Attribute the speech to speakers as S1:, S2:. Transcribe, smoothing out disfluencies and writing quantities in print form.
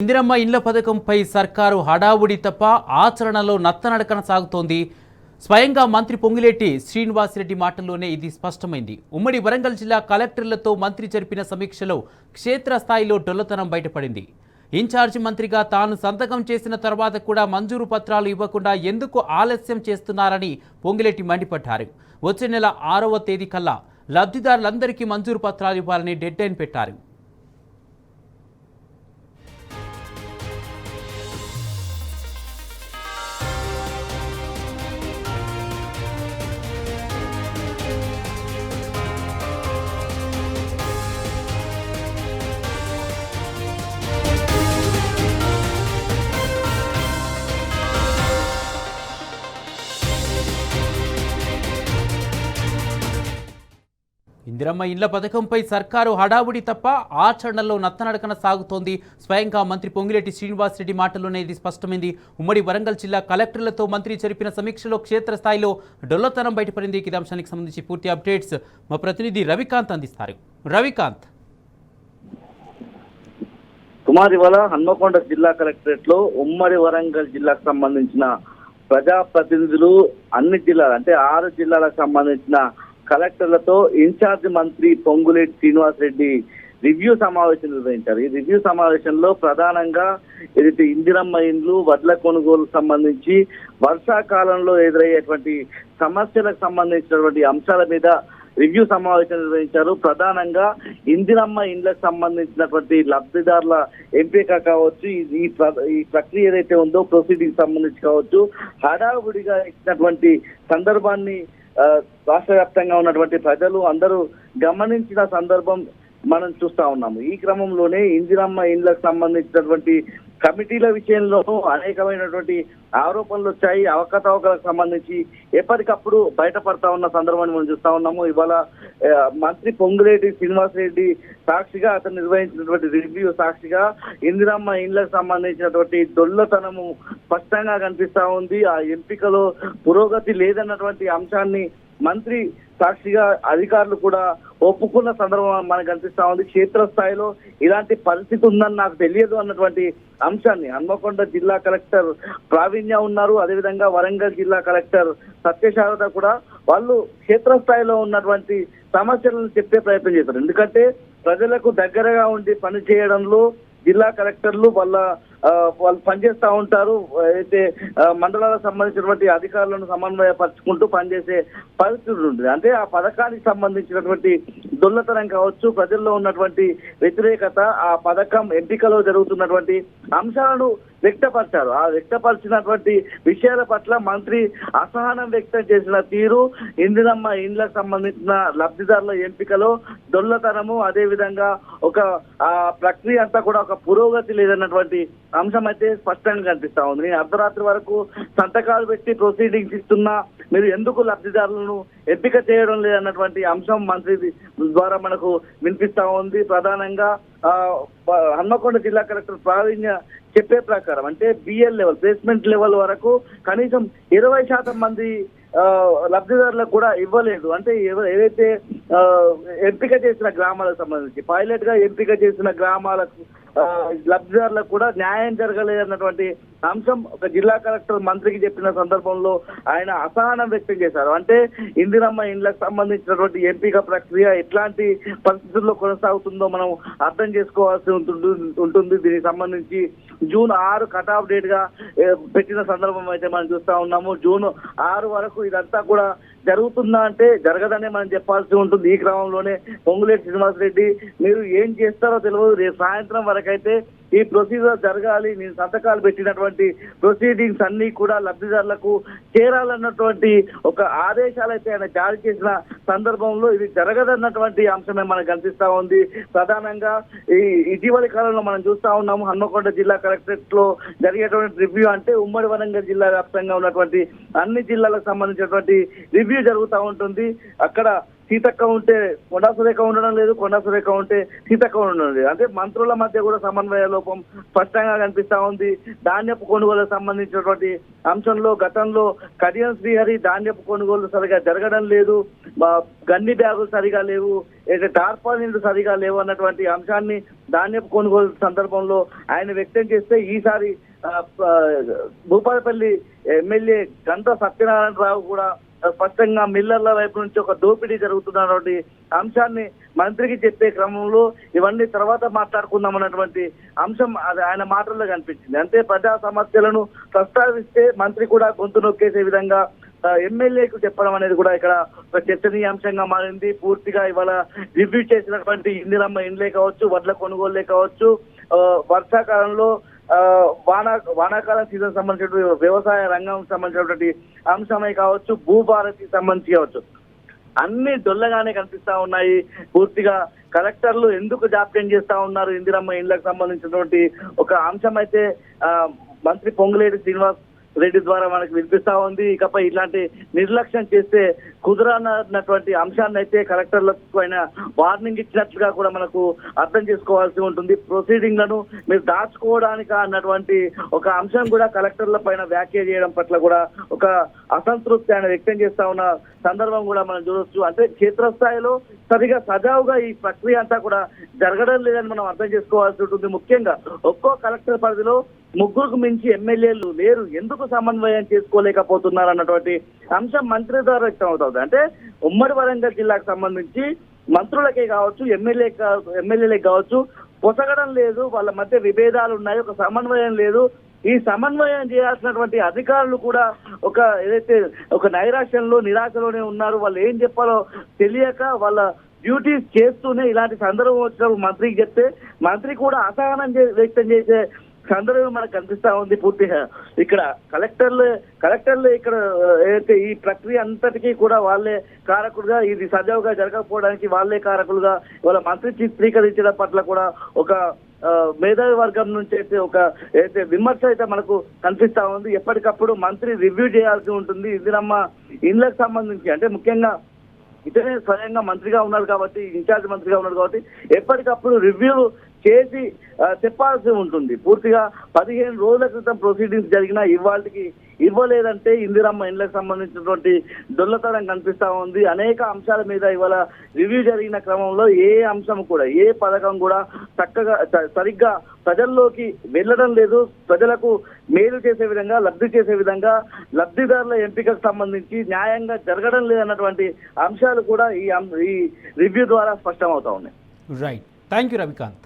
S1: ఇందిరమ్మ ఇండ్ల పథకంపై సర్కారు హడావుడి తప్ప ఆచరణలో నత్తనడకన సాగుతోంది. స్వయంగా మంత్రి పొంగులేటి శ్రీనివాసరెడ్డి మాటల్లోనే ఇది స్పష్టమైంది. ఉమ్మడి వరంగల్ జిల్లా కలెక్టర్లతో మంత్రి జరిపిన సమీక్షలో క్షేత్రస్థాయిలో డొల్లతనం బయటపడింది. ఇన్ఛార్జి మంత్రిగా తాను సంతకం చేసిన తర్వాత కూడా మంజూరు పత్రాలు ఇవ్వకుండా ఎందుకు ఆలస్యం చేస్తున్నారని పొంగులేటి మండిపడ్డారు. వచ్చే నెల 6వ తేదీ కల్లా లబ్ధిదారులందరికీ మంజూరు పత్రాలు ఇవ్వాలని డెడ్లైన్ పెట్టారు. ఇందిరమ్మ ఇండ్ల పథకంపై సర్కారు హడావుడి తప్ప ఆచరణలో నత్తనడకన సాగుతోంది. స్వయంగా మంత్రి పొంగులేటి శ్రీనివాసరెడ్డి మాటల్లోనే ఇది స్పష్టమైంది. ఉమ్మడి వరంగల్ జిల్లా కలెక్టర్లతో మంత్రి జరిపిన సమీక్షలో క్షేత్రస్థాయిలో డొల్లతనం బయటపడింది. ఈ అంశానికి సంబంధించి పూర్తి అప్డేట్స్ మా ప్రతినిధి రవికాంత్ అందిస్తారు. రవికాంత్,
S2: కుమార్, ఇవాళ హన్మకొండ జిల్లా కలెక్టరేట్ లో ఉమ్మడి వరంగల్ జిల్లాకు సంబంధించిన ప్రజాప్రతినిధులు అన్ని జిల్లాలు అంటే 6 జిల్లాలకు సంబంధించిన కలెక్టర్లతో ఇన్ఛార్జ్ మంత్రి పొంగులేటి శ్రీనివాసరెడ్డి రివ్యూ సమావేశం నిర్వహించారు. ఈ రివ్యూ సమావేశంలో ప్రధానంగా ఏదైతే ఇందిరమ్మ ఇండ్లు, వడ్ల కొనుగోలు సంబంధించి వర్షాకాలంలో ఎదురయ్యేటువంటి సమస్యలకు సంబంధించినటువంటి అంశాల మీద రివ్యూ సమావేశం నిర్వహించారు. ప్రధానంగా ఇందిరమ్మ ఇండ్లకు సంబంధించినటువంటి లబ్ధిదారుల ఎంపిక కావచ్చు, ఈ ప్రక్రియ ఏదైతే ఉందో ప్రొసీడింగ్ సంబంధించి కావచ్చు, హడావుడిగా ఇచ్చినటువంటి సందర్భాన్ని రాష్ట్ర వ్యాప్తంగా ఉన్నటువంటి ప్రజలు అందరూ గమనించిన సందర్భం మనం చూస్తా ఉన్నాము. ఈ క్రమంలోనే ఇందిరమ్మ ఇండ్లకు సంబంధించినటువంటి కమిటీల విషయంలోనూ అనేకమైనటువంటి ఆరోపణలు వచ్చాయి. అవకతవకలకు సంబంధించి ఎప్పటికప్పుడు బయటపడతా ఉన్న సందర్భాన్ని మనం చూస్తా ఉన్నాము. ఇవాళ మంత్రి పొంగులేటి శ్రీనివాసరెడ్డి సాక్షిగా అతను నిర్వహించినటువంటి రివ్యూ సాక్షిగా ఇందిరమ్మ ఇండ్లకు సంబంధించినటువంటి దొల్లతనము స్పష్టంగా కనిపిస్తా ఉంది. ఆ ఎంపికలో పురోగతి లేదన్నటువంటి అంశాన్ని మంత్రి సాక్షిగా అధికారులు కూడా ఒప్పుకున్న సందర్భం మనకు కనిపిస్తా ఉంది. క్షేత్రస్థాయిలో ఇలాంటి పరిస్థితి ఉందని నాకు తెలియదు అన్నటువంటి అంశాన్ని హన్మకొండ జిల్లా కలెక్టర్ ప్రావీణ్య ఉన్నారు, అదేవిధంగా వరంగల్ జిల్లా కలెక్టర్ సత్యశారద కూడా వాళ్ళు క్షేత్రస్థాయిలో ఉన్నటువంటి సమస్యలను చెప్పే ప్రయత్నం చేస్తారు. ఎందుకంటే ప్రజలకు దగ్గరగా ఉండి పని చేయడంలో జిల్లా కలెక్టర్లు వాళ్ళు పనిచేస్తూ ఉంటారు. అయితే మండలాలకు సంబంధించినటువంటి అధికారులను సమన్వయపరుచుకుంటూ పనిచేసే పరిస్థితి ఉంటుంది. అంటే ఆ పథకానికి సంబంధించినటువంటి దొల్లతనం కావచ్చు, ప్రజల్లో ఉన్నటువంటి వ్యతిరేకత, ఆ పథకం ఎంపికలో జరుగుతున్నటువంటి అంశాలను వ్యక్తపరిచారు. ఆ వ్యక్తపరిచినటువంటి విషయాల పట్ల మంత్రి అసహనం వ్యక్తం చేసిన తీరు, ఇందిరమ్మ ఇండ్లకు సంబంధించిన లబ్ధిదారుల ఎంపికలో దొల్లతనము, అదేవిధంగా ఒక ప్రక్రియ అంతా కూడా ఒక పురోగతి లేదన్నటువంటి అంశం అయితే స్పష్టంగా కనిపిస్తా ఉంది. నేను అర్ధరాత్రి వరకు సంతకాలు పెట్టి ప్రొసీడింగ్స్ ఇస్తున్నా, మీరు ఎందుకు లబ్ధిదారులను ఎంపిక చేయడం లేదన్నటువంటి అంశం మంత్రి ద్వారా మనకు వినిపిస్తా ఉంది. ప్రధానంగా హన్మకొండ జిల్లా కలెక్టర్ ప్రావీణ్య చెప్పే ప్రకారం అంటే బిఎల్ లెవెల్, ప్లేస్మెంట్ లెవెల్ వరకు కనీసం 20% మంది లబ్ధిదారులకు కూడా ఇవ్వలేదు. అంటే ఏదైతే ఎంపిక చేసిన గ్రామాలకు సంబంధించి పైలట్ గా ఎంపిక చేసిన గ్రామాలకు లబ్ధిదారులకు కూడా న్యాయం జరగలేదన్నటువంటి అంశం ఒక జిల్లా కలెక్టర్ మంత్రికి చెప్పిన సందర్భంలో ఆయన అసహనం వ్యక్తం చేశారు. అంటే ఇందిరమ్మ ఇండ్లకు సంబంధించినటువంటి ఎంపిక ప్రక్రియ ఎట్లాంటి పరిస్థితుల్లో కొనసాగుతుందో మనం అర్థం చేసుకోవాల్సి ఉంటుంది. దీనికి సంబంధించి జూన్ 6 కట్ ఆఫ్ డేట్ గా పెట్టిన సందర్భం అయితే మనం చూస్తా ఉన్నాము. జూన్ 6 వరకు ఇదంతా కూడా జరుగుతుందా అంటే జరగదనే మనం చెప్పాల్సి ఉంటుంది. ఈ క్రమంలోనే పొంగులేటి శ్రీనివాసరెడ్డి మీరు ఏం చేస్తారో తెలియదు, రేపు సాయంత్రం వరకైతే ఈ ప్రొసీజర్ జరగాలి, నేను సంతకాలు పెట్టినటువంటి ప్రొసీడింగ్స్ అన్ని కూడా లబ్ధిదారులకు చేరాలన్నటువంటి ఒక ఆదేశాలు అయితే ఆయన జారీ చేసిన సందర్భంలో ఇది జరగదన్నటువంటి అంశమే మనకు కనిపిస్తా ఉంది. ప్రధానంగా ఈ ఇటీవలి కాలంలో మనం చూస్తా ఉన్నాము హన్మకొండ జిల్లా కలెక్టరేట్ లో జరిగేటువంటి రివ్యూ అంటే ఉమ్మడి వరంగల్ జిల్లా వ్యాప్తంగా ఉన్నటువంటి అన్ని జిల్లాలకు సంబంధించినటువంటి రివ్యూ జరుగుతూ ఉంటుంది. అక్కడ సీతక్క ఉంటే కొండా సురేఖ ఉండడం లేదు, కొండా సురేఖ ఉంటే సీతక్క ఉండడం లేదు. అంటే మంత్రుల మధ్య కూడా సమన్వయ లోపం స్పష్టంగా కనిపిస్తా ఉంది. ధాన్యపు కొనుగోలుకు సంబంధించినటువంటి అంశంలో గతంలో కడియం శ్రీహరి ధాన్యపు కొనుగోలు సరిగా జరగడం లేదు, గన్ని బ్యాగులు సరిగా లేవు, టార్పాలిన్లు సరిగా లేవు అన్నటువంటి అంశాన్ని ధాన్యపు కొనుగోలు సందర్భంలో ఆయన వ్యక్తం చేస్తే ఈసారి భూపాలపల్లి ఎమ్మెల్యే గంట సత్యనారాయణరావు కూడా స్పష్టంగా మిల్లర్ల వైపు నుంచి ఒక దోపిడీ జరుగుతున్నటువంటి అంశాన్ని మంత్రికి చెప్పే క్రమంలో ఇవన్నీ తర్వాత మాట్లాడుకుందాం అన్నటువంటి అంశం అది ఆయన మాటల్లో కనిపించింది. అంటే ప్రజా సమస్యలను ప్రస్తావిస్తే మంత్రి కూడా గొంతు నొక్కేసే విధంగా ఎమ్మెల్యేకు చెప్పడం అనేది కూడా ఇక్కడ ఒక చర్చనీయాంశంగా మారింది. పూర్తిగా ఇవాళ రివ్యూ చేసినటువంటి ఇందిరమ్మ ఇండ్లే కావచ్చు, వడ్ల కొనుగోలులే కావచ్చు, వర్షాకాలంలో వానాకాలం సీజన్ సంబంధించిన వ్యవసాయ రంగం సంబంధించినటువంటి అంశమే కావచ్చు, భూభారతికి సంబంధించి కావచ్చు, అన్ని డొల్లగానే కనిపిస్తా ఉన్నాయి. పూర్తిగా కలెక్టర్లు ఎందుకు జాప్యం చేస్తా ఉన్నారు ఇందిరమ్మ ఇండ్లకు సంబంధించినటువంటి ఒక అంశం అయితే మంత్రి పొంగులేటి శ్రీనివాస్ రెడ్డి ద్వారా మనకు వినిపిస్తా ఉంది. ఇకపై ఇట్లాంటి నిర్లక్ష్యం చేస్తే కుదరనటువంటి అంశాన్ని అయితే కలెక్టర్లకు పైన వార్నింగ్ ఇచ్చినట్లుగా కూడా మనకు అర్థం చేసుకోవాల్సి ఉంటుంది. ప్రొసీడింగ్లను మీరు దాచుకోవడానికి అన్నటువంటి ఒక అంశం కూడా కలెక్టర్ల పైన వ్యాఖ్య చేయడం పట్ల కూడా ఒక అసంతృప్తి ఆయన వ్యక్తం చేస్తా ఉన్న సందర్భం కూడా మనం చూడొచ్చు. అంటే క్షేత్రస్థాయిలో సరిగా సజావుగా ఈ ప్రక్రియ అంతా కూడా జరగడం లేదని మనం అర్థం చేసుకోవాల్సి ఉంటుంది. ముఖ్యంగా ఒక్కో కలెక్టర్ పరిధిలో 3కు మించి ఎమ్మెల్యేలు లేరు, ఎందుకు సమన్వయం చేసుకోలేకపోతున్నారు అన్నటువంటి అంశం మంత్రి ద్వారా వ్యక్తం అవుతుంది. అంటే ఉమ్మడి వరంగల్ జిల్లాకు సంబంధించి మంత్రులకే కావచ్చు, ఎమ్మెల్యేలకే కావచ్చు పొసగడం లేదు, వాళ్ళ మధ్య విభేదాలు ఉన్నాయి, ఒక సమన్వయం లేదు. ఈ సమన్వయం చేయాల్సినటువంటి అధికారులు కూడా ఏదైతే ఒక నైరాశ్యంలో నిరాశలోనే ఉన్నారు. వాళ్ళు ఏం చెప్పాలో తెలియక వాళ్ళ డ్యూటీస్ చేస్తూనే ఇలాంటి సందర్భం వచ్చినప్పుడు మంత్రికి చెప్తే మంత్రి కూడా అసహనం వ్యక్తం చేసే సందర్భం మనకు కనిపిస్తా ఉంది. పూర్తిగా ఇక్కడ కలెక్టర్లు ఇక్కడ ఏదైతే ఈ ప్రక్రియ అంతటికీ కూడా వాళ్ళే కారకులుగా, ఇది సజావుగా జరగకపోవడానికి వాళ్ళే కారకులుగా వాళ్ళ మంత్రి చిత్రీకరించడం పట్ల కూడా ఒక మేధావి వర్గం నుంచి అయితే ఏదైతే విమర్శ అయితే మనకు కనిపిస్తా ఉంది. ఎప్పటికప్పుడు మంత్రి రివ్యూ చేయాల్సి ఉంటుంది ఇందిరమ్మ ఇండ్లకు సంబంధించి. అంటే ముఖ్యంగా ఇతనే స్వయంగా మంత్రిగా ఉన్నారు కాబట్టి, ఇన్ఛార్జ్ మంత్రిగా ఉన్నారు కాబట్టి ఎప్పటికప్పుడు రివ్యూ చేసి చెప్పాల్సి ఉంటుంది. పూర్తిగా 15 రోజుల క్రితం ప్రొసీడింగ్స్ జరిగినా ఇవాళకి ఇవ్వలేదంటే ఇందిరమ్మ ఇండ్లకు సంబంధించినటువంటి దొల్లతనం కనిపిస్తా ఉంది. అనేక అంశాల మీద ఇవాళ రివ్యూ జరిగిన క్రమంలో ఏ అంశం కూడా, ఏ పథకం కూడా చక్కగా సరిగ్గా ప్రజల్లోకి వెళ్ళడం లేదు. ప్రజలకు మేలు చేసే విధంగా, లబ్ధి చేసే విధంగా, లబ్ధిదారుల ఎంపికకు సంబంధించి న్యాయంగా జరగడం లేదన్నటువంటి అంశాలు కూడా ఈ రివ్యూ ద్వారా స్పష్టమవుతా ఉన్నాయి.
S1: Right, thank you Ravikanth.